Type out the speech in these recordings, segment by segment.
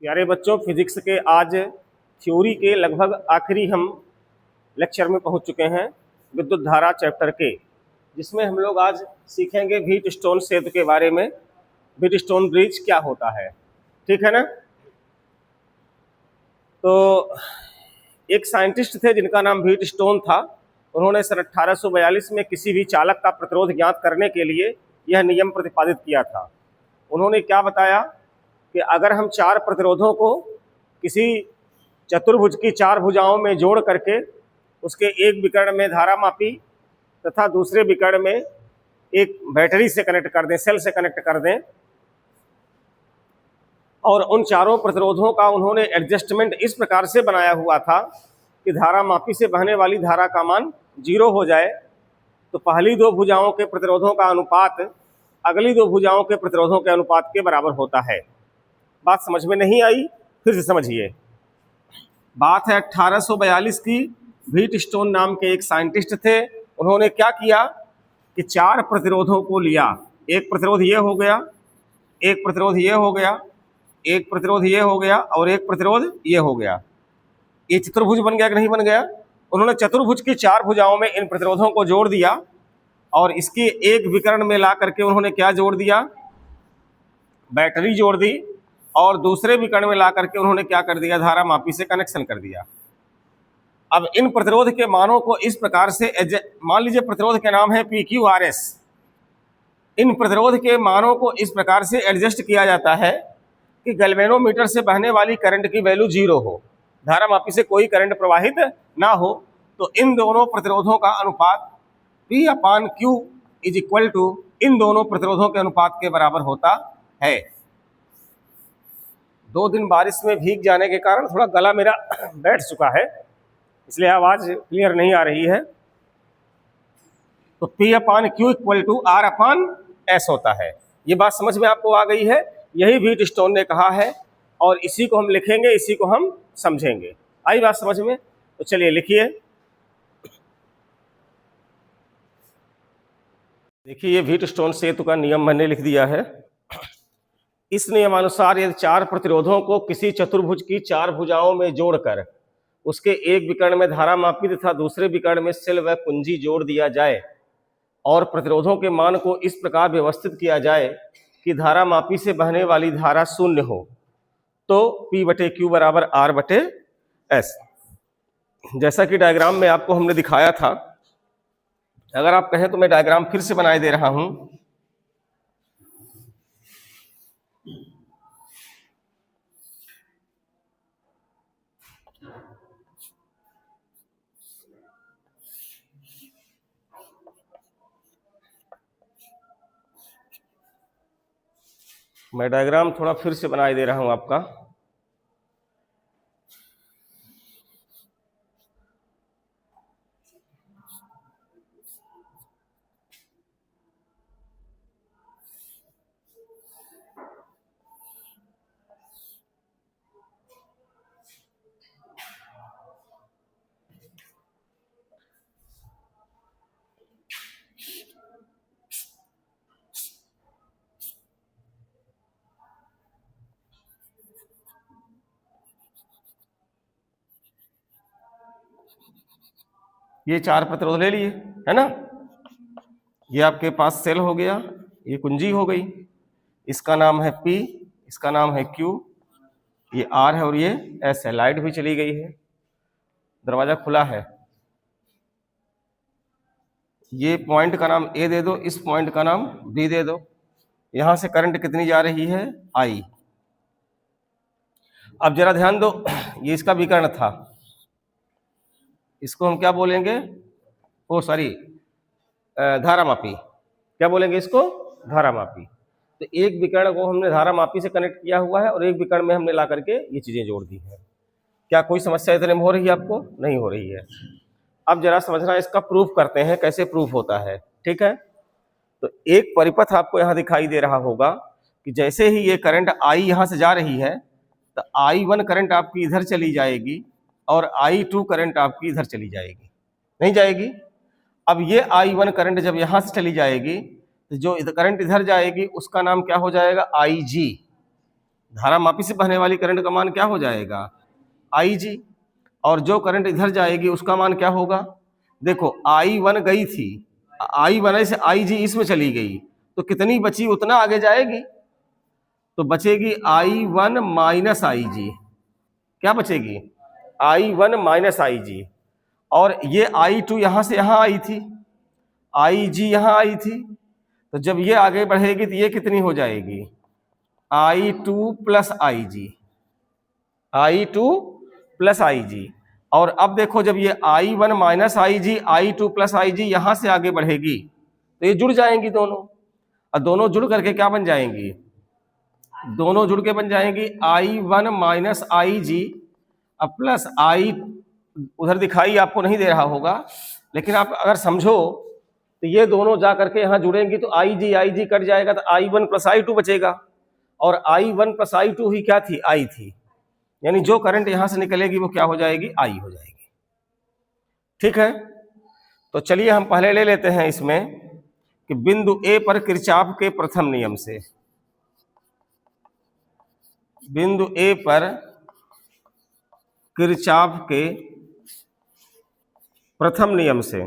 प्यारे बच्चों, फिजिक्स के आज थ्योरी के लगभग आखिरी हम लेक्चर में पहुंच चुके हैं, विद्युत धारा चैप्टर के, जिसमें हम लोग आज सीखेंगे व्हीटस्टोन सेतु के बारे में। व्हीटस्टोन ब्रिज क्या होता है, ठीक है ना। तो एक साइंटिस्ट थे जिनका नाम व्हीटस्टोन था। उन्होंने सन 1842 में किसी भी चालक का प्रतिरोध ज्ञात करने के लिए यह नियम प्रतिपादित किया था। उन्होंने क्या बताया कि अगर हम चार प्रतिरोधों को किसी चतुर्भुज की चार भुजाओं में जोड़ करके उसके एक विकर्ण में धारा मापी तथा दूसरे विकर्ण में एक बैटरी से कनेक्ट कर दें, सेल से कनेक्ट कर दें, और उन चारों प्रतिरोधों का उन्होंने एडजस्टमेंट इस प्रकार से बनाया हुआ था कि धारा मापी से बहने वाली धारा का मान 0 हो जाए, तो पहली दो भुजाओं के प्रतिरोधों का अनुपात अगली दो भुजाओं के प्रतिरोधों के अनुपात के बराबर होता है। बात समझ में नहीं आई? फिर से समझिए। बात है 1842 की। व्हीटस्टोन नाम के एक साइंटिस्ट थे। उन्होंने क्या किया कि चार प्रतिरोधों को लिया। एक प्रतिरोध ये हो गया, एक प्रतिरोध ये हो गया, एक प्रतिरोध ये हो गया और एक प्रतिरोध ये हो गया। ये चतुर्भुज बन गया कि नहीं बन गया? उन्होंने चतुर्भुज की चार भुजाओं में इन प्रतिरोधों को जोड़ दिया और इसके एक विकर्ण में ला करके उन्होंने क्या जोड़ दिया? बैटरी जोड़ दी, और दूसरे विकर्ण में ला करके उन्होंने क्या कर दिया? धारा मापी से कनेक्शन कर दिया। अब इन प्रतिरोध के मानों को इस प्रकार से, मान लीजिए प्रतिरोध के नाम है PQRS। इन प्रतिरोध के मानों को इस प्रकार से एडजस्ट किया जाता है कि गैल्वेनोमीटर से बहने वाली करंट की वैल्यू 0 हो, धारा मापी से कोई करंट प्रवाहित ना हो। तो इन दोनों प्रतिरोधों का अनुपात P/Q इज इक्वल टू इन दोनों प्रतिरोधों के अनुपात के बराबर होता है। 2 दिन बारिश में भीग जाने के कारण थोड़ा गला मेरा बैठ चुका है, इसलिए आवाज क्लियर नहीं आ रही है। तो P/Q इक्वल टू R/S होता है। ये बात समझ में आपको आ गई है? यही व्हीटस्टोन ने कहा है और इसी को हम लिखेंगे, इसी को हम समझेंगे। आई बात समझ में? तो चलिए लिखिए। देखिए, ये व्हीटस्टोन सेतु का नियम मैंने लिख दिया है। इस नियमानुसार यदि चार प्रतिरोधों को किसी चतुर्भुज की चार भुजाओं में जोड़कर उसके एक विकर्ण में धारा मापी तथा दूसरे विकर्ण में सेल व कुंजी जोड़ दिया जाए और प्रतिरोधों के मान को इस प्रकार व्यवस्थित किया जाए कि धारा मापी से बहने वाली धारा 0 हो, तो P/Q बराबर R/S। जैसा कि डायग्राम में आपको हमने दिखाया था। अगर आप कहें तो मैं डायग्राम फिर से बनाए दे रहा हूं। मैं डायग्राम थोड़ा फिर से बनाए दे रहा हूं आपका। ये चार प्रतिरोध ले लिए, है ना। ये आपके पास सेल हो गया, ये कुंजी हो गई, इसका नाम है P, इसका नाम है Q, ये R है और ये S है। लाइट भी चली गई है, दरवाजा खुला है। ये पॉइंट का नाम A दे दो, इस पॉइंट का नाम B दे दो। यहां से करंट कितनी जा रही है? I। अब जरा ध्यान दो, ये इसका विकर्ण था, इसको हम क्या बोलेंगे? ओ सॉरी, धारा मापी। क्या बोलेंगे इसको? धारा मापी। तो एक विकर्ण को हमने धारा मापी से कनेक्ट किया हुआ है और एक विकर्ण में हमने ला करके ये चीजें जोड़ दी है। क्या कोई समस्या इतने में हो रही है आपको? नहीं हो रही है। अब जरा समझना, इसका प्रूफ करते हैं, कैसे प्रूफ होता है, ठीक है। तो एक परिपथ आपको यहाँ दिखाई दे रहा होगा कि जैसे ही ये करंट I यहाँ से जा रही है तो I1 करंट आपकी इधर चली जाएगी और I2 करंट आपकी इधर चली जाएगी, नहीं जाएगी? अब ये I1 करंट जब यहां से चली जाएगी तो जो करंट इधर जाएगी उसका नाम क्या हो जाएगा? IG। धारा मापी से बहने वाली करंट का मान क्या हो जाएगा, IG। और जो करंट इधर जाएगी उसका मान क्या होगा, देखो I1 गई थी, I1 से IG इसमें चली गई, तो कितनी बची उतना आगे जाएगी, तो बचेगी I1 माइनस IG। क्या बचेगी, I1 माइनस IG। और ये I2 यहां से यहां आई थी, IG यहां आई थी, तो जब ये आगे बढ़ेगी तो ये कितनी हो जाएगी, I2 plus IG, I2 plus IG। और अब देखो जब ये I1 minus IG, I2 plus IG यहां से आगे बढ़ेगी तो ये जुड़ जाएंगी दोनों, और दोनों जुड़ करके क्या बन जाएंगी, दोनों जुड़ के बन जाएंगी I1 minus IG plus I, उधर दिखाई आपको नहीं दे रहा होगा, लेकिन आप अगर समझो तो ये दोनों जा करके यहाँ जुड़ेंगी तो IG कट जाएगा, तो I1 प्लस I2 बचेगा, और I1 प्लस I2 ही क्या थी, I थी। यानी जो करंट यहां से निकलेगी वो क्या हो जाएगी, I हो जाएगी। ठीक है, तो चलिए हम पहले ले लेते हैं इसमें कि बिंदु A पर किरचॉफ के प्रथम नियम से, बिंदु A पर किरचॉफ के प्रथम नियम से।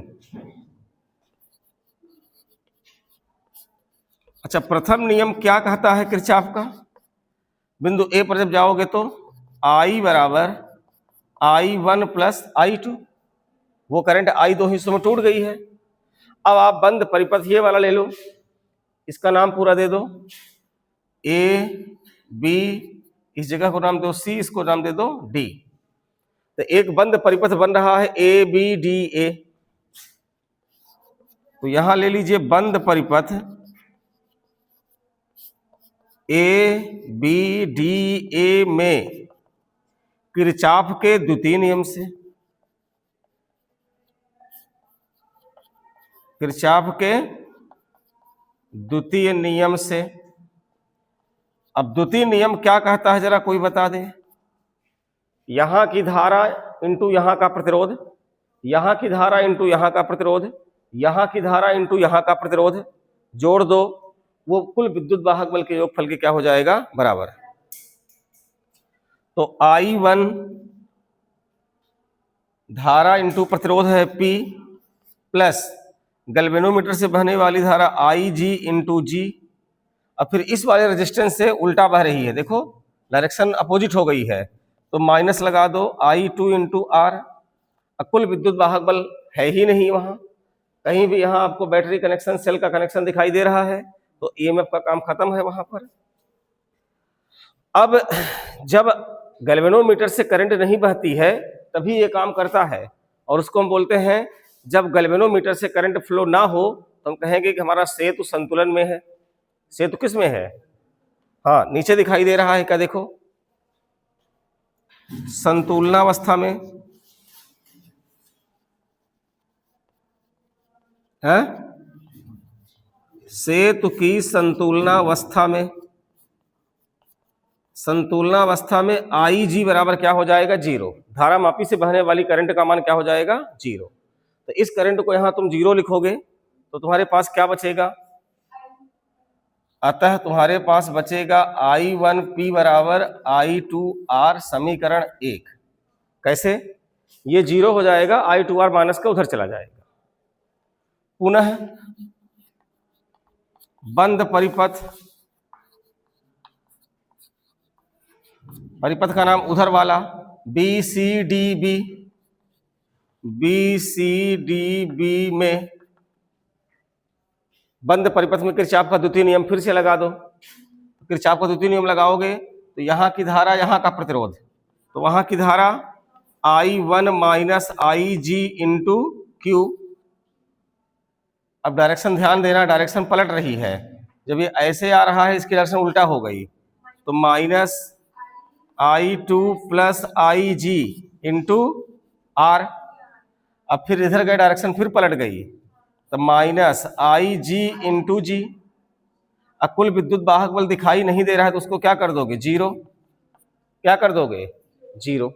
अच्छा, प्रथम नियम क्या कहता है किरचॉफ का, बिंदु A पर जब जाओगे तो I बराबर I1 प्लस I2, वो करंट I दो हिस्सों में टूट गई है। अब आप बंद परिपथ ये वाला ले लो, इसका नाम पूरा दे दो, A B, इस जगह को नाम दो C, इसको नाम दे दो D। तो एक बंद परिपथ बन रहा है ABDA। तो यहां ले लीजिए बंद परिपथ ABDA में किरचॉफ के द्वितीय नियम से, किरचॉफ के द्वितीय नियम से। अब द्वितीय नियम क्या कहता है जरा कोई बता दे, यहां की धारा इंटू यहां का प्रतिरोध, यहां की धारा इंटू यहां का प्रतिरोध, यहां की धारा इंटू यहां का प्रतिरोध, जोड़ दो, वो कुल विद्युत वाहक बल के योगफल के क्या हो जाएगा, बराबर। तो I1 धारा इंटू प्रतिरोध है P, प्लस गैल्वेनोमीटर से बहने वाली धारा IG इंटू G, और फिर इस वाले रेजिस्टेंस से उल्टा बह रही है, देखो डायरेक्शन अपोजिट हो गई है, तो माइनस लगा दो I2 इंटू R। कुल विद्युत वाहक बल है ही नहीं वहां कहीं भी, यहां आपको बैटरी कनेक्शन, सेल का कनेक्शन दिखाई दे रहा है, तो EMF का काम खत्म है वहां पर। अब जब गैल्वेनोमीटर से करंट नहीं बहती है तभी ये काम करता है, और उसको हम बोलते हैं, जब गैल्वेनोमीटर से करंट फ्लो ना हो तो हम कहेंगे कि हमारा सेतु संतुलन में है। सेतु किस में है, हाँ नीचे दिखाई दे रहा है, क्या देखो, संतुलनावस्था में है, सेतु की संतुलनावस्था में, संतुलनावस्था में IG बराबर क्या हो जाएगा, 0। धारा मापी से बहने वाली करंट का मान क्या हो जाएगा, 0। तो इस करंट को यहां तुम 0 लिखोगे तो तुम्हारे पास क्या बचेगा, अतः तुम्हारे पास बचेगा I1P बराबर I2R, समीकरण 1। कैसे, ये 0 हो जाएगा, I2R माइनस का उधर चला जाएगा। पुनः बंद परिपथ, परिपथ का नाम उधर वाला BCDB, BCDB में बंद परिपथ में किरचॉफ का द्वितीय नियम फिर से लगा दो। किरचॉफ का द्वितीय नियम लगाओगे तो यहाँ की धारा, यहाँ का प्रतिरोध, तो वहां की धारा I1 minus IG into Q। अब डायरेक्शन ध्यान देना, डायरेक्शन पलट रही है, जब ये ऐसे आ रहा है इसकी डायरेक्शन उल्टा हो गई, तो minus I2 plus IG into R। अब फिर इधर गए, डायरेक्शन फिर पलट गई, तो माइनस IG इंटू G। अब कुल विद्युत वाहक बल दिखाई नहीं दे रहा है तो उसको क्या कर दोगे, 0। क्या कर दोगे, 0।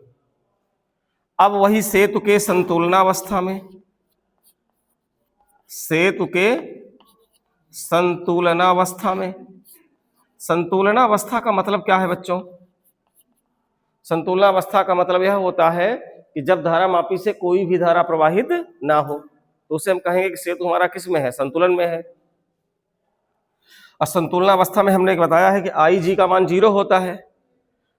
अब वही सेतु के संतुलनावस्था में, सेतु के संतुलनावस्था में, संतुलनावस्था का मतलब क्या है बच्चों? संतुलनावस्था का मतलब यह होता है कि जब धारामापी से कोई भी धारा प्रवाहित ना हो तो उसे हम कहेंगे कि सेतु हमारा किस में है? संतुलन में है। और संतुलनावस्था में हमने बताया है कि आई जी का मान 0 होता है,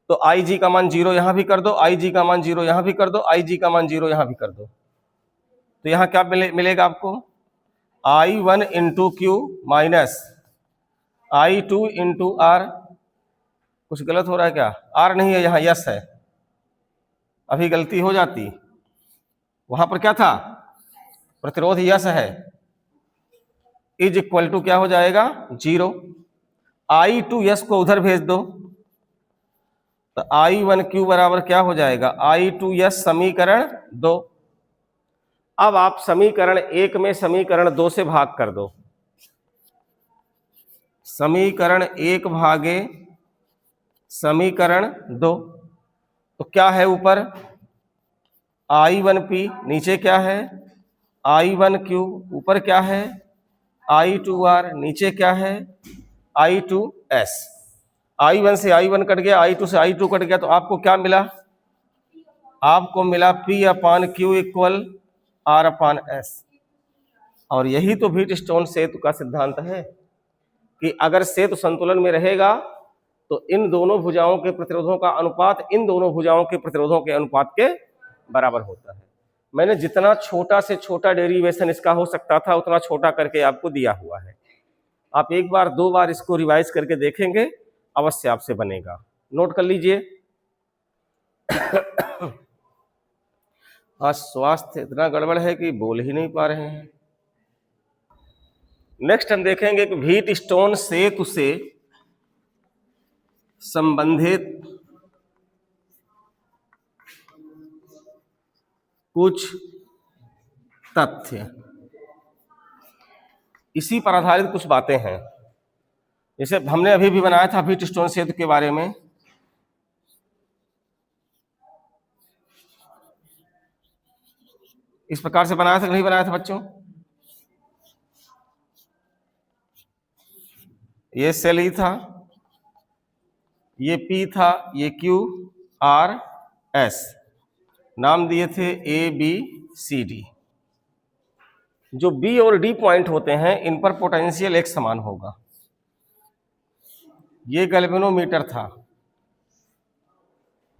तो आई जी का मान 0 यहां भी कर दो, आई जी का मान 0 यहां भी कर दो, आई जी का मान 0 यहां भी कर दो, तो यहां क्या मिलेगा आपको? I1 into Q minus I2 into R. कुछ गलत हो रहा है क्या? आर नहीं है, यहां यस है, अभी गलती हो जाती, वहां पर क्या था? प्रतिरोध यस है, इज इक्वल टू क्या हो जाएगा? 0। I2 यस को उधर भेज दो तो I1 क्यू बराबर क्या हो जाएगा? I2 यस समीकरण 2। अब आप समीकरण 1 में समीकरण 2 से भाग कर दो, समीकरण 1 भागे समीकरण 2, तो क्या है ऊपर? I1P, नीचे क्या है? I1Q, ऊपर क्या है? I2R, नीचे क्या है? I2S। I1 से I1 कट गया, I2 से I2 कट गया, तो आपको क्या मिला? आपको मिला P/Q इक्वल R/S। और यही तो व्हीटस्टोन सेतु का सिद्धांत है कि अगर सेतु संतुलन में रहेगा तो इन दोनों भुजाओं के प्रतिरोधों का अनुपात इन दोनों भुजाओं के प्रतिरोधों के अनुपात के बराबर होता है। मैंने जितना छोटा से छोटा डेरिवेशन इसका हो सकता था उतना छोटा करके आपको दिया हुआ है। आप एक बार 2 बार इसको रिवाइज करके देखेंगे, अवश्य आपसे बनेगा। नोट कर लीजिए। आज स्वास्थ्य इतना गड़बड़ है कि बोल ही नहीं पा रहे हैं। नेक्स्ट हम देखेंगे कि व्हीटस्टोन सेतु से संबंधित कुछ तथ्य, इसी पर आधारित कुछ बातें हैं। जैसे हमने अभी भी बनाया था व्हीटस्टोन सेतु के बारे में, इस प्रकार से बनाया था कि नहीं बनाया था बच्चों? ये सेल ई था, ये पी था, ये क्यू आर एस, नाम दिए थे ए बी सी डी। जो बी और डी पॉइंट होते हैं इन पर पोटेंशियल एक समान होगा। ये गैल्वेनोमीटर था,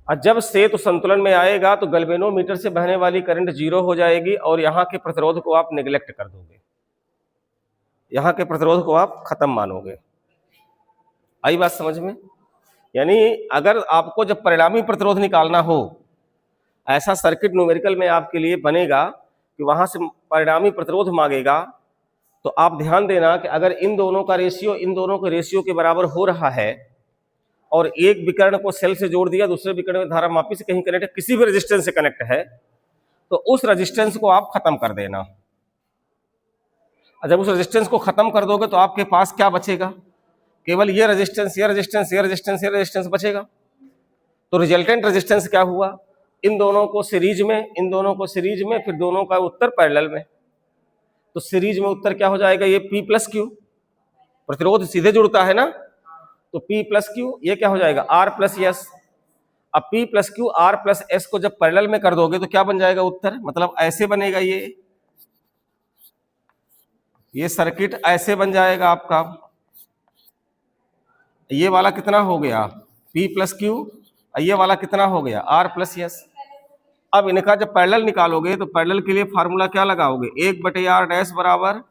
और जब सेतु संतुलन में आएगा तो गैल्वेनोमीटर से बहने वाली करंट 0 हो जाएगी और यहाँ के प्रतिरोध को आप नेग्लेक्ट कर दोगे, यहाँ के प्रतिरोध को आप खत्म मानोगे। आई बात समझ में? यानी अगर आपको जब परिणामी प्रतिरोध निकालना हो, ऐसा सर्किट न्यूमेरिकल में आपके लिए बनेगा कि वहां से परिणामी प्रतिरोध मांगेगा, तो आप ध्यान देना कि अगर इन दोनों का रेशियो इन दोनों के रेशियो के बराबर हो रहा है और एक विकर्ण को सेल से जोड़ दिया, दूसरे विकर्ण में धारामापी से कहीं कनेक्ट है, किसी भी रेजिस्टेंस से कनेक्ट है, तो उस रेजिस्टेंस को आप खत्म कर देना। जब उस रेजिस्टेंस को खत्म कर दोगे तो आपके पास क्या बचेगा? केवल ये रेजिस्टेंस, ये रेजिस्टेंस, ये रेजिस्टेंस, ये रेजिस्टेंस बचेगा। तो रिजल्टेंट रेजिस्टेंस क्या हुआ? इन दोनों को सीरीज में, इन दोनों को सीरीज में, फिर दोनों का उत्तर पैरेलल में। तो सीरीज में उत्तर क्या हो जाएगा? ये P प्लस क्यू, प्रतिरोध सीधे जुड़ता है ना, तो P प्लस क्यू, ये क्या हो जाएगा? R plus S. अब P plus Q R plus S को जब पैरेलल में कर दोगे तो क्या बन जाएगा उत्तर? मतलब ऐसे बनेगा, ये सर्किट ऐसे बन जाएगा आपका। ये वाला कितना हो गया? P प्लस क्यू, ये वाला कितना हो गया? R plus S. अब इनका जब पैरेलल निकालोगे तो पैरेलल के लिए फार्मूला क्या लगाओगे? 1/r डैश बराबर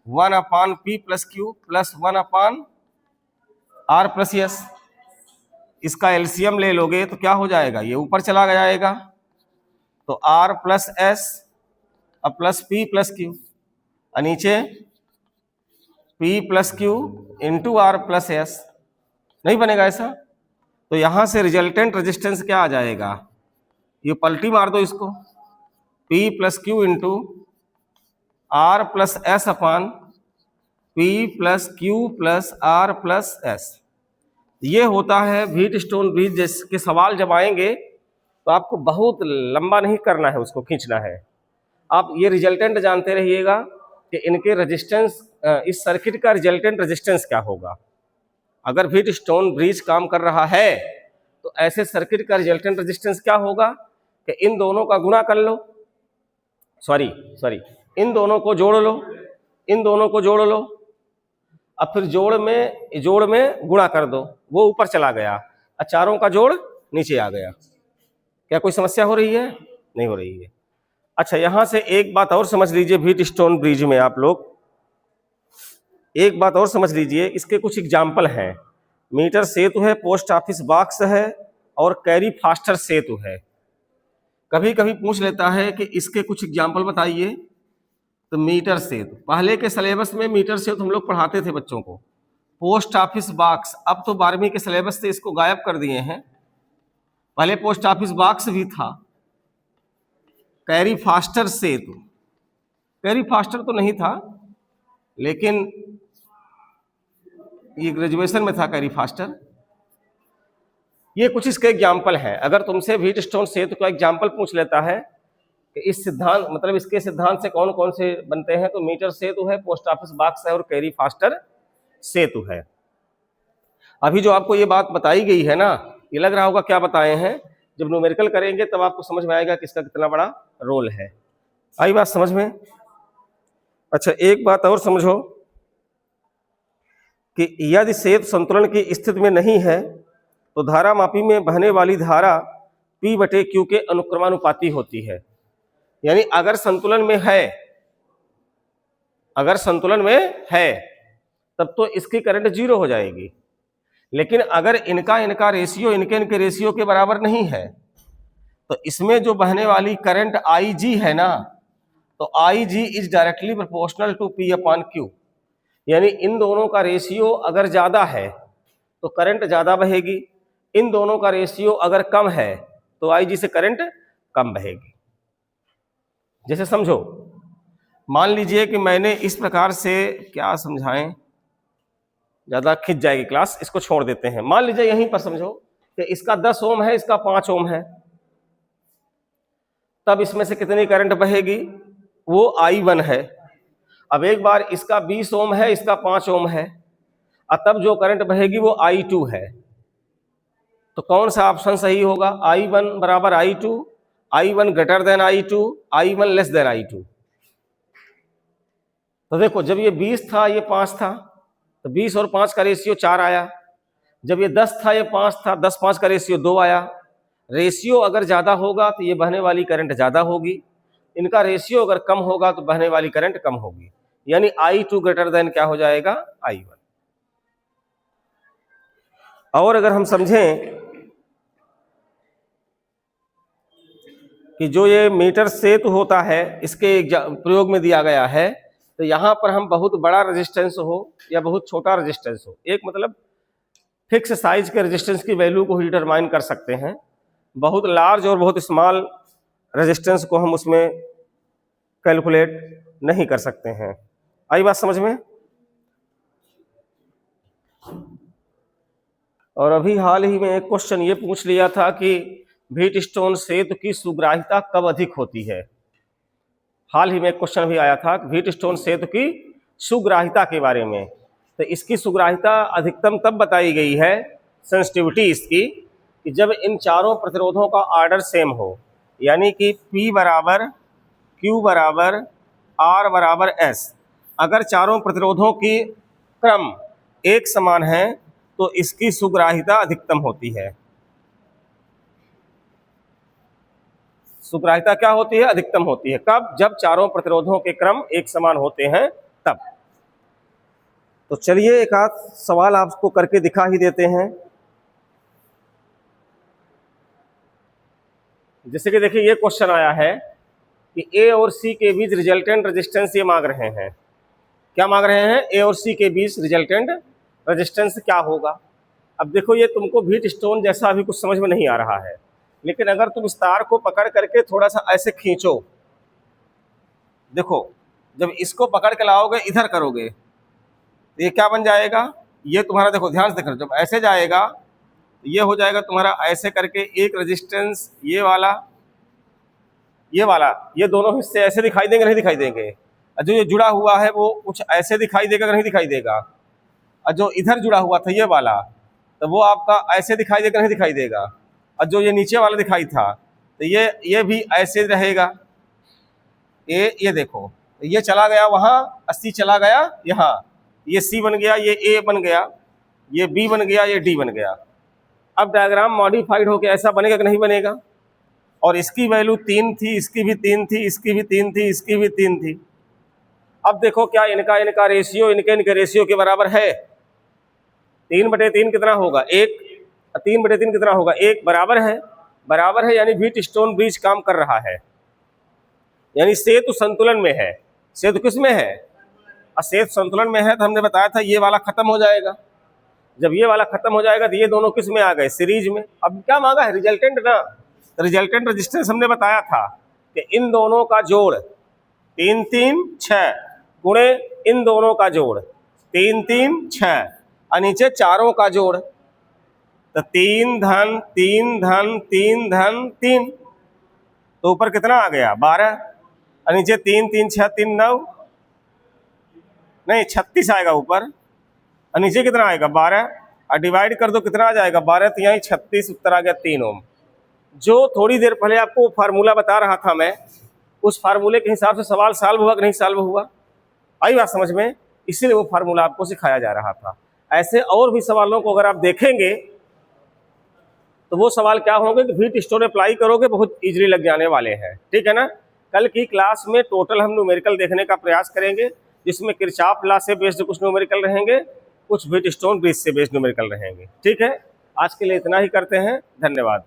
1/P plus Q plus 1/R plus S. इसका एलसीएम ले लोगे तो क्या हो जाएगा? ये ऊपर चला जाएगा, तो R प्लस एस अब प्लस P प्लस क्यू, और नीचे P plus Q into R plus S. नहीं बनेगा ऐसा? तो यहां से रिजल्टेंट रेजिस्टेंस क्या आ जाएगा? ये पलटी मार दो इसको, P plus Q into R plus S अपान P plus Q plus R plus S. ये होता है व्हीटस्टोन ब्रिज। जिसके सवाल जब आएंगे तो आपको बहुत लंबा नहीं करना है, उसको खींचना है। आप ये रिजल्टेंट जानते रहिएगा कि इनके रेजिस्टेंस, इस सर्किट का रिजल्टेंट रेजिस्टेंस क्या होगा। अगर व्हीटस्टोन ब्रिज काम कर रहा है तो ऐसे सर्किट का रिजल्टेंट रेजिस्टेंस क्या होगा कि इन दोनों का गुणा कर लो, सॉरी इन दोनों को जोड़ लो, इन दोनों को जोड़ लो, अब फिर जोड़ में गुणा कर दो, वो ऊपर चला गया और चारों का जोड़ नीचे आ गया। क्या कोई समस्या हो रही है? नहीं हो रही है। अच्छा, यहां से एक बात और समझ लीजिए, व्हीटस्टोन ब्रिज में आप लोग एक बात और समझ लीजिए, इसके कुछ एग्जाम्पल हैं। मीटर सेतु है, पोस्ट ऑफिस बॉक्स है और कैरी फास्टर सेतु है। कभी कभी पूछ लेता है कि इसके कुछ एग्जाम्पल बताइए, तो मीटर सेतु, पहले के सिलेबस में मीटर सेतु हम लोग पढ़ाते थे बच्चों को। पोस्ट ऑफिस बॉक्स, अब तो 12वीं के सिलेबस से इसको गायब कर दिए हैं, पहले पोस्ट ऑफिस बॉक्स भी था। कैरी फास्टर सेतु, कैरी फास्टर तो नहीं था, लेकिन ये ग्रेजुएशन में था कैरी फास्टर। ये कुछ इसके एग्जाम्पल हैं। अगर तुमसे व्हीटस्टोन सेतु का एग्जाम्पल पूछ लेता है कि इस सिद्धांत मतलब इसके सिद्धांत से कौन कौन से बनते हैं, तो मीटर सेतु है, पोस्ट ऑफिस बॉक्स है और कैरी फास्टर सेतु है। अभी जो आपको ये बात बताई गई है ना, ये लग रहा होगा क्या बताए हैं, जब न्यूमेरिकल करेंगे तब आपको समझ में आएगा कि इसका कितना बड़ा रोल है। आई बात समझ में? अच्छा, एक बात और समझो कि यदि सेतु संतुलन की स्थिति में नहीं है तो धारा मापी में बहने वाली धारा P/Q के अनुक्रमानुपाती होती है। यानी अगर संतुलन में है तब तो इसकी करंट 0 हो जाएगी, लेकिन अगर इनका रेशियो इनके रेशियो के बराबर नहीं है तो इसमें जो बहने वाली करंट IG है ना, तो IG is directly proportional to P/Q। यानी इन दोनों का रेशियो अगर ज्यादा है तो करंट ज्यादा बहेगी, इन दोनों का रेशियो अगर कम है तो IG से करंट कम बहेगी। जैसे समझो, मान लीजिए कि मैंने इस प्रकार से, क्या समझाएं, ज्यादा खिंच जाएगी क्लास, इसको छोड़ देते हैं। मान लीजिए यहीं पर समझो कि इसका 10 ओम है, इसका 5 ओम है, तब इसमें से कितनी करंट बहेगी? वो I1 है। अब एक बार इसका 20 ओम है, इसका 5 ओम है, और तब जो करंट बहेगी वो I2 है। तो कौन सा ऑप्शन सही होगा? I1 बराबर I2, I1 greater than I2, I1 less than I2। तो देखो, जब ये 20 था, ये 5 था, तो 20 और 5 का रेशियो 4 आया। जब ये 10 था, ये 5 था, 10-5 का रेशियो 2 आया। रेशियो अगर ज्यादा होगा तो ये बहने वाली करंट ज्यादा होगी, इनका रेशियो अगर कम होगा तो बहने वाली करंट कम होगी। यानी I2 ग्रेटर देन क्या हो जाएगा? I1। और अगर हम समझें कि जो ये मीटर सेतु होता है, इसके प्रयोग में दिया गया है, तो यहाँ पर हम बहुत बड़ा रेजिस्टेंस हो या बहुत छोटा रेजिस्टेंस हो, एक मतलब फिक्स साइज के रेजिस्टेंस की वैल्यू को डिटरमाइन कर सकते हैं। बहुत लार्ज और बहुत स्मॉल रेजिस्टेंस को हम उसमें कैलकुलेट नहीं कर सकते हैं। आई बात समझ में? और अभी हाल ही में एक क्वेश्चन ये पूछ लिया था कि व्हीटस्टोन सेतु की सुग्राहिता कब अधिक होती है। हाल ही में एक क्वेश्चन भी आया था व्हीटस्टोन सेतु की सुग्राहिता के बारे में। तो इसकी सुग्राहिता अधिकतम तब बताई गई है, सेंसिटिविटी इसकी, कि जब इन चारों प्रतिरोधों का ऑर्डर सेम हो, यानी कि P बराबर, Q बराबर, R बराबर S। अगर चारों प्रतिरोधों की क्रम एक समान है तो इसकी सुग्राहिता अधिकतम होती है। सुग्राहिता क्या होती है? अधिकतम होती है। कब? जब चारों प्रतिरोधों के क्रम एक समान होते हैं तब। तो चलिए एक आध सवाल आपको करके दिखा ही देते हैं। जैसे कि देखिए, ये क्वेश्चन आया है कि A और C के बीच रिजल्टेंट रेजिस्टेंस ये मांग रहे हैं। क्या मांग रहे हैं? A और C के बीच रिजल्टेंट रेजिस्टेंस क्या होगा। अब देखो, ये तुमको व्हीटस्टोन जैसा अभी कुछ समझ में नहीं आ रहा है, लेकिन अगर तुम इस तार को पकड़ करके थोड़ा सा ऐसे खींचो, देखो, जब इसको पकड़ के लाओगे, इधर करोगे, तो ये क्या बन जाएगा? ये तुम्हारा, देखो ध्यान से देखो, जब ऐसे जाएगा तो ये हो जाएगा तुम्हारा ऐसे करके एक रेजिस्टेंस, ये वाला, ये दोनों हिस्से ऐसे दिखाई देंगे, नहीं दिखाई देंगे? जो ये जुड़ा हुआ है वो कुछ ऐसे दिखाई देगा, नहीं दिखाई देगा? और जो इधर जुड़ा हुआ था ये वाला, तो वो आपका ऐसे दिखाई देगा, नहीं दिखाई देगा। और जो ये नीचे वाला दिखाई था तो ये भी ऐसे रहेगा। ये देखो, ये चला गया वहाँ, 80 चला गया यहाँ, ये सी बन गया, ये ए बन गया, ये बी बन गया, ये डी बन गया। अब डायग्राम मॉडिफाइड होकर ऐसा बनेगा कि नहीं बनेगा? और इसकी वैल्यू 3 थी, इसकी भी 3 थी, इसकी भी 3 थी, इसकी भी 3 थी। अब देखो क्या इनका रेशियो इनके रेशियो के बराबर है? 3/3 कितना होगा? 1। 3/3 कितना होगा? 1। बराबर है, बराबर है, यानी व्हीटस्टोन ब्रिज काम कर रहा है, यानी सेतु संतुलन में है। सेतु किस में है? सेतु संतुलन में है। तो हमने बताया था ये वाला खत्म हो जाएगा। जब ये वाला खत्म हो जाएगा तो ये दोनों किस में आ गए? सीरीज में। अब क्या मांगा है? रिजल्टेंट ना। रिजल्टेंट रेजिस्टेंस हमने बताया था कि इन दोनों का जोड़ 3 3 6 गुणे इन दोनों का जोड़ 3 3 6 और नीचे चारों का जोड़, तो 3 धन 3 धन 3 धन 3, तो ऊपर कितना आ गया? 12 और नीचे 3 3 6 3 9, नहीं 36 आएगा ऊपर, और नीचे कितना आएगा? 12 और डिवाइड कर दो, कितना आ जाएगा? 12 3 36, उत्तर आ गया 3 ओम। जो थोड़ी देर पहले आपको फार्मूला बता रहा था मैं, उस फार्मूले के हिसाब से सवाल सॉल्व हुआ कि नहीं सॉल्व हुआ? आई बात समझ में? इसीलिए वो फार्मूला आपको सिखाया जा रहा था। ऐसे और भी सवालों को अगर आप देखेंगे तो वो सवाल क्या होंगे कि व्हीटस्टोन अप्लाई करोगे, बहुत इजीली लग जाने वाले हैं। ठीक है ना? कल की क्लास में टोटल हम न्यूमेरिकल देखने का प्रयास करेंगे, जिसमें किरचॉफ लॉ से बेस्ड कुछ न्यूमेरिकल रहेंगे, कुछ व्हीटस्टोन ब्रिज से बेस्ड न्यूमेरिकल रहेंगे। ठीक है, आज के लिए इतना ही करते हैं। धन्यवाद।